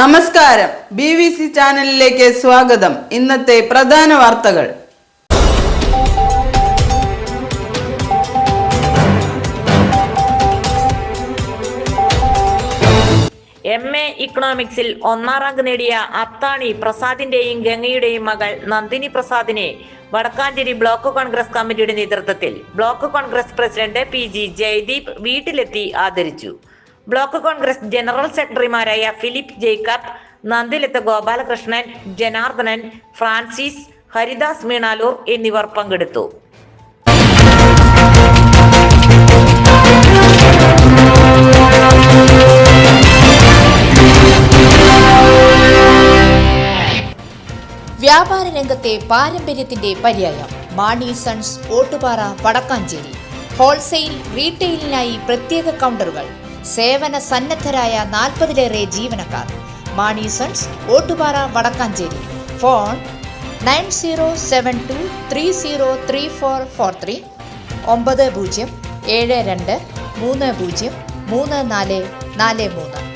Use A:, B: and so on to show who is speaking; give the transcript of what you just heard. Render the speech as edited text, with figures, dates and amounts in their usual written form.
A: നമസ്കാരം, BBC ചാനലിലേക്ക് സ്വാഗതം. ഇന്നത്തെ പ്രധാന വാർത്തകൾ.
B: MA ഇക്കണോമിക്സിൽ 1ാം റാങ്ക് നേടിയ അത്താണി പ്രസാദിന്റെയും ഗംഗയുടെയും മകൾ നന്ദിനി പ്രസാദിനെ വടക്കാഞ്ചേരി ബ്ലോക്ക് കോൺഗ്രസ് കമ്മിറ്റിയുടെ നേതൃത്വത്തിൽ block Congress president PG Jayadeep വീട്ടിലെത്തി ആദരിച്ചു. ബ്ലോക്ക് കോൺഗ്രസ് ജനറൽ സെക്രട്ടറിമാരായ Philip Jacob, Nandilath Gopalakrishnan, Janardhanan, Francis, Haridas Meenalur എന്നിവർ പങ്കെടുത്തു.
C: വ്യാപാര രംഗത്തെ പാരമ്പര്യത്തിന്റെ പര്യായം മാണി സൺസ് ഓട്ടുപാറ വടക്കാഞ്ചേരി. ഹോൾസെയിൽ റീറ്റെയിലിനായി പ്രത്യേക കൗണ്ടറുകൾ, സേവന സന്നദ്ധരായ 40-ലേറെ ജീവനക്കാർ. മാണി സൺസ് ഓട്ടുപാറ വടക്കാഞ്ചേരി. ഫോൺ 9072303443 9072303443.